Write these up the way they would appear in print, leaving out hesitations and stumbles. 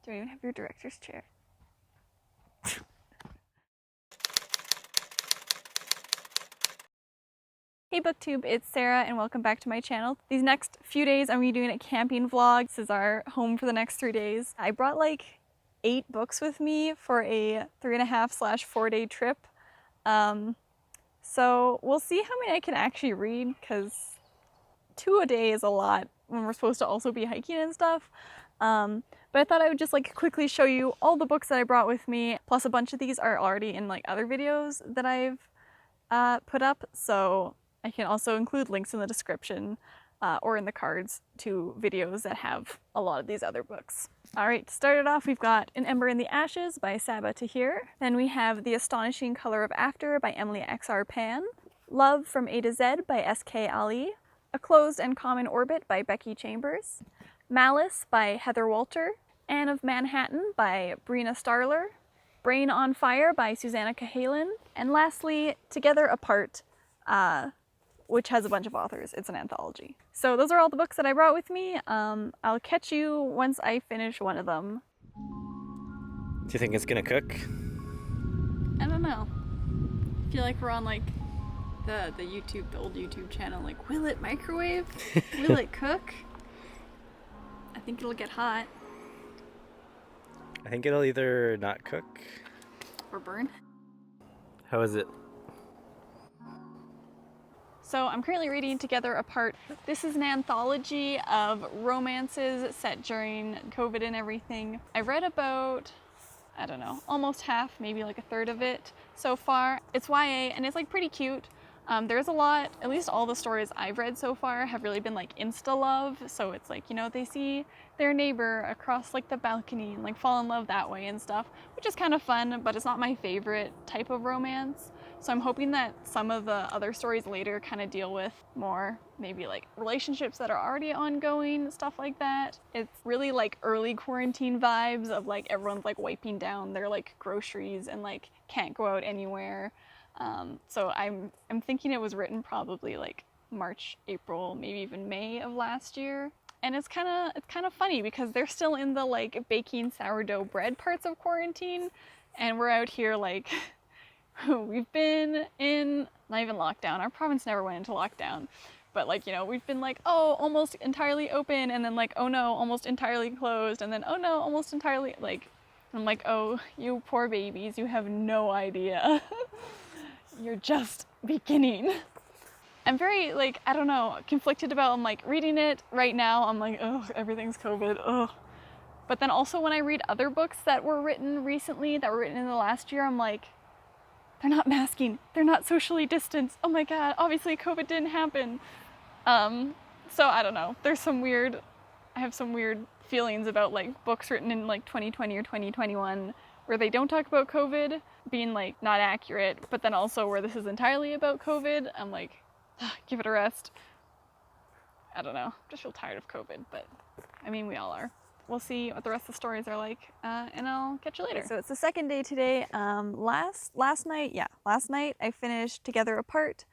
Don't even have your director's chair. Hey BookTube, it's Sarah and welcome back to my channel. These next few days I'm going to be doing a camping vlog. This is our home for the next 3 days. I brought like 8 books with me for a 3.5/4 day trip. So we'll see how many I can actually read, because 2 a day is a lot when we're supposed to also be hiking and stuff. But I thought I would just like quickly show you all the books that I brought with me, plus a bunch of these are already in like other videos that I've put up, so I can also include links in the description or in the cards to videos that have a lot of these other books. Alright, to start it off, we've got An Ember in the Ashes by Saba Tahir. Then we have The Astonishing Color of After by Emily X.R. Pan. Love from A to Z by S.K. Ali. A Closed and Common Orbit by Becky Chambers. Malice by Heather Walter. Anne of Manhattan by Brina Starler. Brain on Fire by Susannah Cahalan. And lastly, Together Apart, which has a bunch of authors. It's an anthology. So those are all the books that I brought with me. I'll catch you once I finish one of them. Do you think it's gonna cook? I don't know. I feel like we're on like the old YouTube channel. Like, will it microwave? Will it cook? I think it'll get hot. I think it'll either not cook Or burn. How is it? So I'm currently reading Together Apart. This is an anthology of romances set during COVID and everything. I've read about, I don't know, almost half, maybe like a third of it so far. It's YA and it's like pretty cute. There's a lot, at least all the stories I've read so far have really been like insta love. So it's like, you know, they see their neighbor across like the balcony and like fall in love that way and stuff, which is kind of fun, but it's not my favorite type of romance. So I'm hoping that some of the other stories later kind of deal with more maybe like relationships that are already ongoing, stuff like that. It's really like early quarantine vibes of like everyone's like wiping down their like groceries and like can't go out anywhere. So I'm thinking it was written probably like March, April, maybe even May of last year. And it's kind of funny because they're still in the like baking sourdough bread parts of quarantine, and we're out here like we've been in, not even lockdown, our province never went into lockdown, but like, you know, we've been like, oh, almost entirely open, and then like, oh no, almost entirely closed, and then oh no, almost entirely, like, I'm like, oh, you poor babies, you have no idea. You're just beginning. I'm very like, I don't know, conflicted about, I'm like reading it right now, I'm like, oh, everything's COVID, oh. But then also when I read other books that were written recently, that were written in the last year, I'm like, they're not masking, they're not socially distanced, oh my god, obviously COVID didn't happen. So I don't know, I have some weird feelings about like books written in like 2020 or 2021 where they don't talk about COVID being like not accurate, but then also where this is entirely about COVID, I'm like, give it a rest. I don't know, just feel tired of COVID, but I mean, we all are. We'll see what the rest of the stories are like, and I'll catch you later. Okay, so it's the second day today. Last night I finished Together Apart,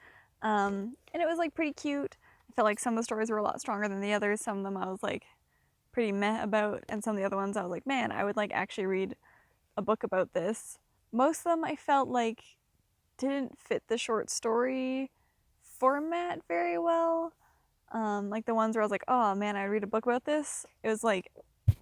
and it was like pretty cute. I felt like some of the stories were a lot stronger than the others. Some of them I was like pretty meh about, and some of the other ones I was like, man, I would like actually read a book about this. Most of them I felt like didn't fit the short story format very well. Like the ones where I was like, oh man, I read a book about this. It was like,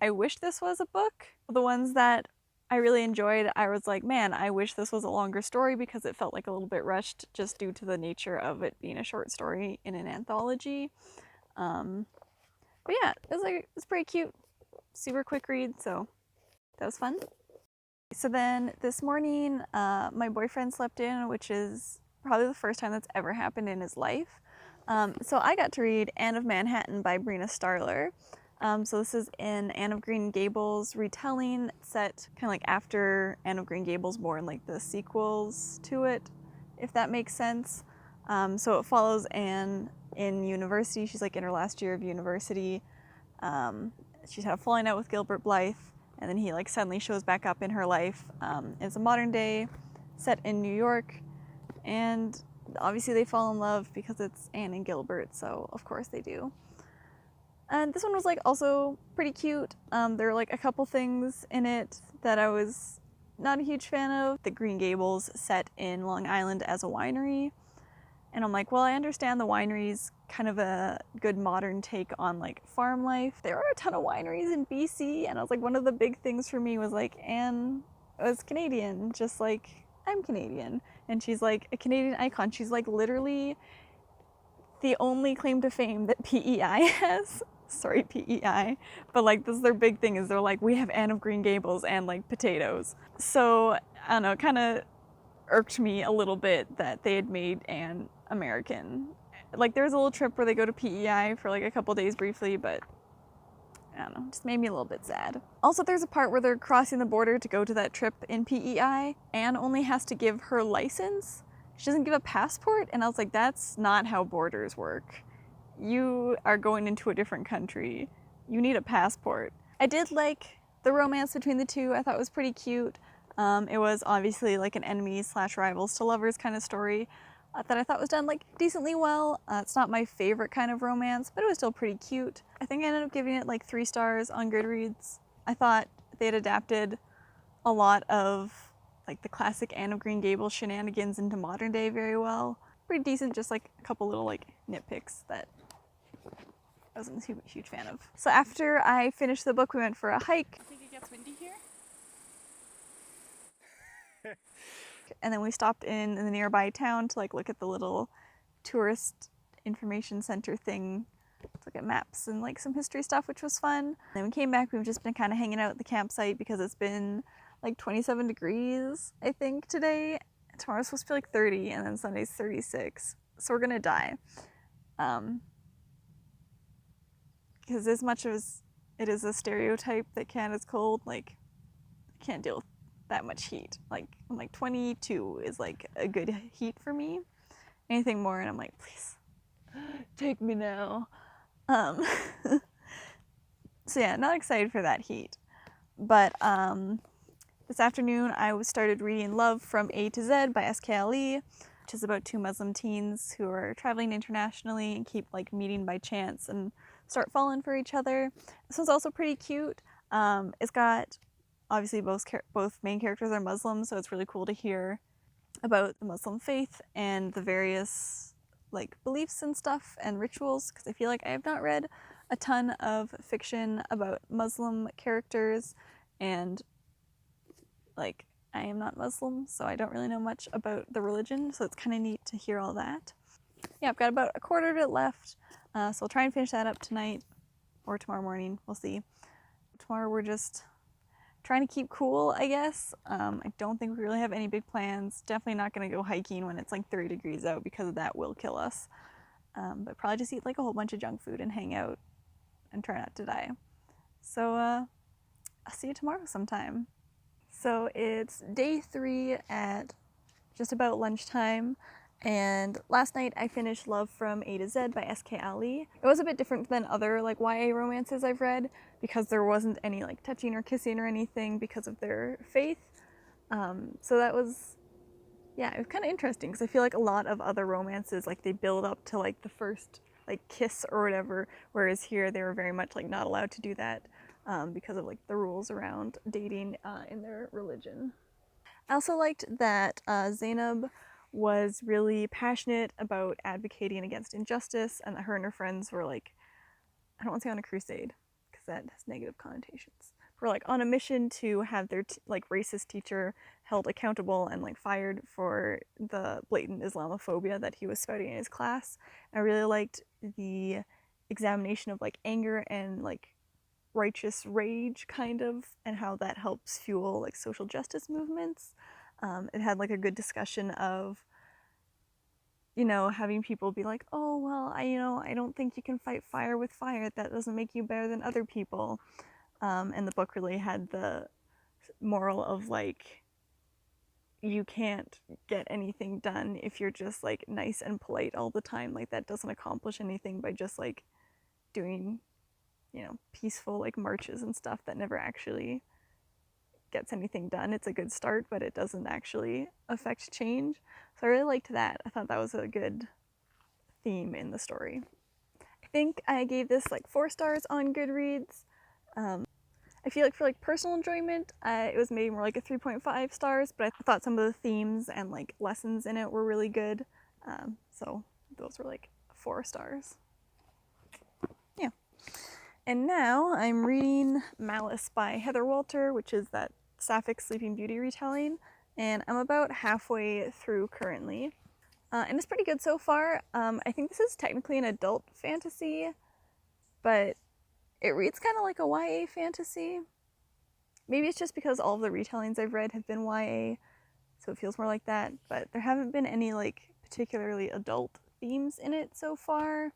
I wish this was a book. The ones that I really enjoyed, I was like, man, I wish this was a longer story, because it felt like a little bit rushed just due to the nature of it being a short story in an anthology. But yeah, it was pretty cute, super quick read, so that was fun. So then this morning, my boyfriend slept in, which is probably the first time that's ever happened in his life. So I got to read Anne of Manhattan by Brina Starler. So this is an Anne of Green Gables retelling set kind of like after Anne of Green Gables, more in like the sequels to it, if that makes sense. So it follows Anne in university. She's like in her last year of university. She's had a falling out with Gilbert Blythe, and then he like suddenly shows back up in her life. It's a modern day set in New York, and obviously they fall in love because it's Anne and Gilbert, so of course they do. And this one was like also pretty cute. There were like a couple things in it that I was not a huge fan of. The Green Gables set in Long Island as a winery. And I'm like, well, I understand the winery's kind of a good modern take on like farm life. There are a ton of wineries in BC, and I was like, one of the big things for me was like, Anne was Canadian, just like I'm Canadian. And she's like a Canadian icon. She's like literally the only claim to fame that PEI has. Sorry, PEI. But like this is their big thing, is they're like, we have Anne of Green Gables and like potatoes. So I don't know, kind of irked me a little bit that they had made Anne American. Like there was a little trip where they go to PEI for like a couple days briefly, but I don't know, just made me a little bit sad. Also, there's a part where they're crossing the border to go to that trip in PEI. Anne only has to give her license. She doesn't give a passport, and I was like, that's not how borders work. You are going into a different country. You need a passport. I did like the romance between the two. I thought it was pretty cute. It was obviously like an enemies / rivals to lovers kind of story that I thought was done like decently well. It's not my favorite kind of romance, but it was still pretty cute. I think I ended up giving it like 3 stars on Goodreads. I thought they had adapted a lot of like the classic Anne of Green Gables shenanigans into modern day very well. Pretty decent, just like a couple little like nitpicks that I wasn't a huge fan of. So after I finished the book, we went for a hike. I think it gets windy here. And then we stopped in the nearby town to like look at the little tourist information center thing, to look at maps and like some history stuff, which was fun. And then we came back, we've just been kind of hanging out at the campsite because it's been like 27 degrees, I think, today. Tomorrow's supposed to be like 30, and then Sunday's 36. So we're gonna die. Because as much as it is a stereotype that Canada's cold, like, I can't deal with that much heat. Like, I'm like 22 is like a good heat for me. Anything more, and I'm like, please, take me now. So yeah, not excited for that heat. But this afternoon I started reading Love from A to Z by S.K. Ali, which is about 2 Muslim teens who are traveling internationally and keep like meeting by chance and start falling for each other. This one's also pretty cute. It's got, obviously both main characters are Muslim, so it's really cool to hear about the Muslim faith and the various like beliefs and stuff and rituals, because I feel like I have not read a ton of fiction about Muslim characters, and like I am not Muslim, so I don't really know much about the religion, so it's kind of neat to hear all that. Yeah, I've got about a quarter of it left, so I'll try and finish that up tonight or tomorrow morning. We'll see. Tomorrow we're just trying to keep cool, I guess. I don't think we really have any big plans. Definitely not going to go hiking when it's like 30 degrees out, because that will kill us. But probably just eat like a whole bunch of junk food and hang out and try not to die. So I'll see you tomorrow sometime. So it's day 3 at just about lunchtime. And last night I finished Love from A to Z by S.K. Ali. It was a bit different than other like YA romances I've read, because there wasn't any like touching or kissing or anything because of their faith. So that was, yeah, it was kind of interesting, because I feel like a lot of other romances, like they build up to like the first like kiss or whatever, whereas here they were very much like not allowed to do that because of like the rules around dating in their religion. I also liked that Zainab was really passionate about advocating against injustice, and that her and her friends were like, I don't want to say on a crusade, because that has negative connotations. We're like on a mission to have their like racist teacher held accountable and like fired for the blatant Islamophobia that he was spouting in his class. I really liked the examination of like anger and like righteous rage kind of, and how that helps fuel like social justice movements. It had like a good discussion of, you know, having people be like, oh, well, I don't think you can fight fire with fire. That doesn't make you better than other people. And the book really had the moral of like, you can't get anything done if you're just like nice and polite all the time. Like that doesn't accomplish anything by just like doing, you know, peaceful like marches and stuff that never actually gets anything done. It's a good start, but it doesn't actually affect change. So I really liked that. I thought that was a good theme in the story. I think I gave this like 4 stars on Goodreads. I feel like for like personal enjoyment, it was maybe more like a 3.5 stars, but I thought some of the themes and like lessons in it were really good. So those were like 4 stars. Yeah. And now I'm reading Malice by Heather Walter, which is that Sapphic Sleeping Beauty retelling, and I'm about halfway through currently. And it's pretty good so far. I think this is technically an adult fantasy, but it reads kind of like a YA fantasy. Maybe it's just because all of the retellings I've read have been YA, so it feels more like that, but there haven't been any like particularly adult themes in it so far.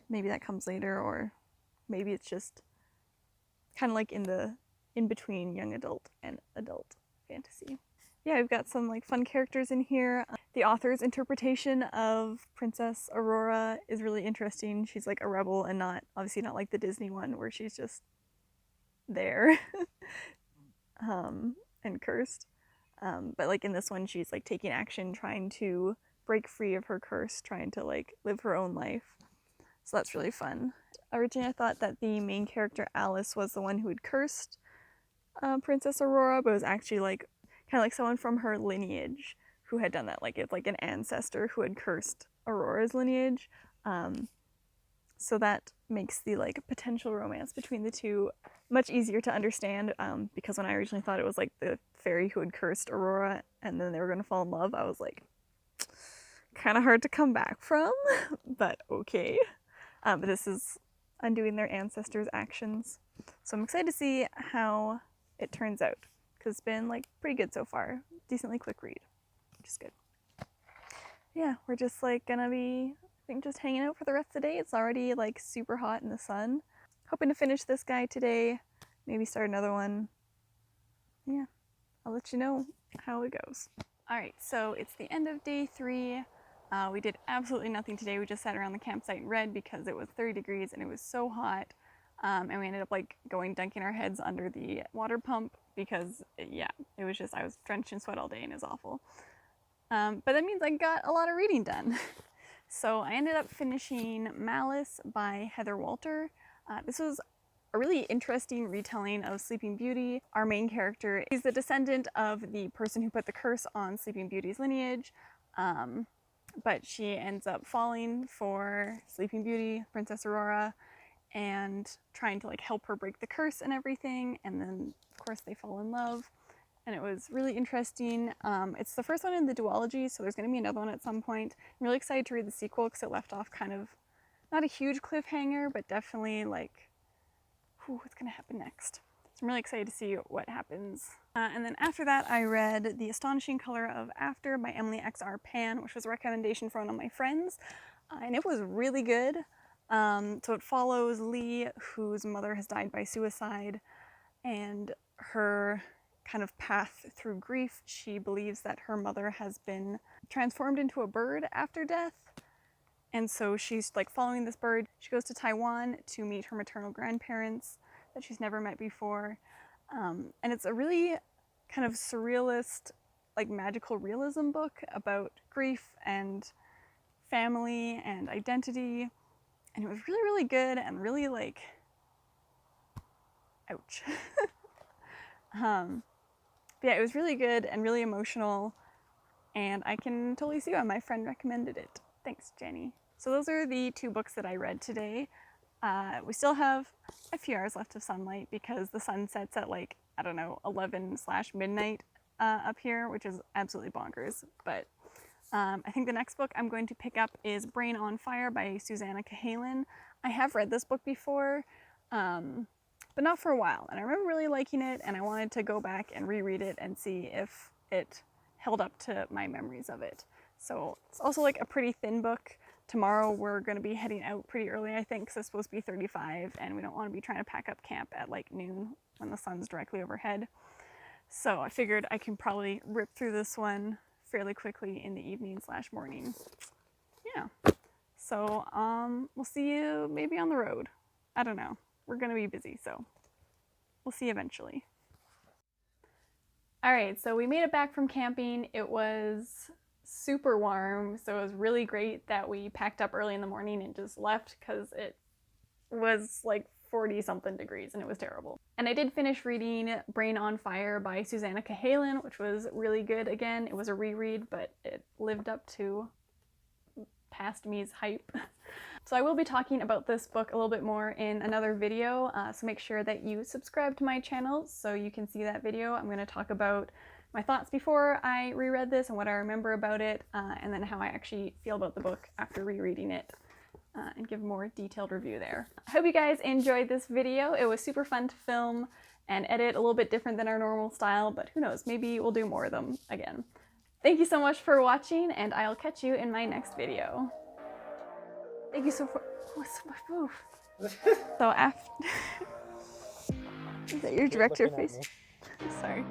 Maybe that comes later, or maybe it's just kind of like in between young adult and adult fantasy. Yeah, we've got some like fun characters in here. The author's interpretation of Princess Aurora is really interesting. She's like a rebel and obviously not like the Disney one where she's just there and cursed. But like in this one, she's like taking action, trying to break free of her curse, trying to like live her own life. So that's really fun. Originally, I thought that the main character Alice was the one who had cursed Princess Aurora, but it was actually like kind of like someone from her lineage who had done that. Like it's like an ancestor who had cursed Aurora's lineage. So that makes the like potential romance between the two much easier to understand, because when I originally thought it was like the fairy who had cursed Aurora and then they were going to fall in love, I was like, kind of hard to come back from, but okay. But this is undoing their ancestors' actions. So I'm excited to see how it turns out, because it's been like pretty good so far. Decently quick read, which is good. Yeah, we're just like gonna be, I think, just hanging out for the rest of the day. It's already like super hot in the sun. Hoping to finish this guy today, maybe start another one. Yeah, I'll let you know how it goes. All right, so it's the end of day 3. We did absolutely nothing today. We just sat around the campsite and read because it was 30 degrees and it was so hot. And we ended up like dunking our heads under the water pump because yeah, it was just, I was drenched in sweat all day and it was awful. But that means I got a lot of reading done. So I ended up finishing Malice by Heather Walter. This was a really interesting retelling of Sleeping Beauty. Our main character is the descendant of the person who put the curse on Sleeping Beauty's lineage. But she ends up falling for Sleeping Beauty, Princess Aurora, and trying to like help her break the curse and everything. And then of course they fall in love. And it was really interesting. It's the first one in the duology, so there's going to be another one at some point. I'm really excited to read the sequel because it left off kind of, not a huge cliffhanger, but definitely like, what's going to happen next? So I'm really excited to see what happens. And then after that, I read The Astonishing Color of After by Emily X.R. Pan, which was a recommendation from one of my friends. And it was really good. So it follows Lee, whose mother has died by suicide, and her kind of path through grief. She believes that her mother has been transformed into a bird after death. And so she's like following this bird. She goes to Taiwan to meet her maternal grandparents that she's never met before. And it's a really kind of surrealist, like magical realism book about grief and family and identity. And it was really, really good and really like, ouch. But yeah, it was really good and really emotional, and I can totally see why my friend recommended it. Thanks, Jenny. So those are the 2 books that I read today. We still have a few hours left of sunlight because the sun sets at like, I don't know, 11/midnight up here, which is absolutely bonkers. But I think the next book I'm going to pick up is Brain on Fire by Susannah Cahalan. I have read this book before, but not for a while. And I remember really liking it, and I wanted to go back and reread it and see if it held up to my memories of it. So it's also like a pretty thin book. Tomorrow we're going to be heading out pretty early, I think, because it's supposed to be 35, and we don't want to be trying to pack up camp at like noon when the sun's directly overhead. So I figured I can probably rip through this one fairly quickly in the evening/morning. Yeah. So we'll see you maybe on the road. I don't know. We're going to be busy, so we'll see eventually. All right, so we made it back from camping. It was super warm, so it was really great that we packed up early in the morning and just left because it was like 40 something degrees and it was terrible. And I did finish reading Brain on Fire by Susannah Cahalan, which was really good again. It was a reread, but it lived up to past me's hype. So I will be talking about this book a little bit more in another video, so make sure that you subscribe to my channel so you can see that video. I'm going to talk about my thoughts before I reread this and what I remember about it, and then how I actually feel about the book after rereading it. And give a more detailed review there. I hope you guys enjoyed this video. It was super fun to film and edit, a little bit different than our normal style, but who knows, maybe we'll do more of them again. Thank you so much for watching, and I'll catch you in my next video. Thank you so much. What's my move? So after... Is that your director face? Sorry.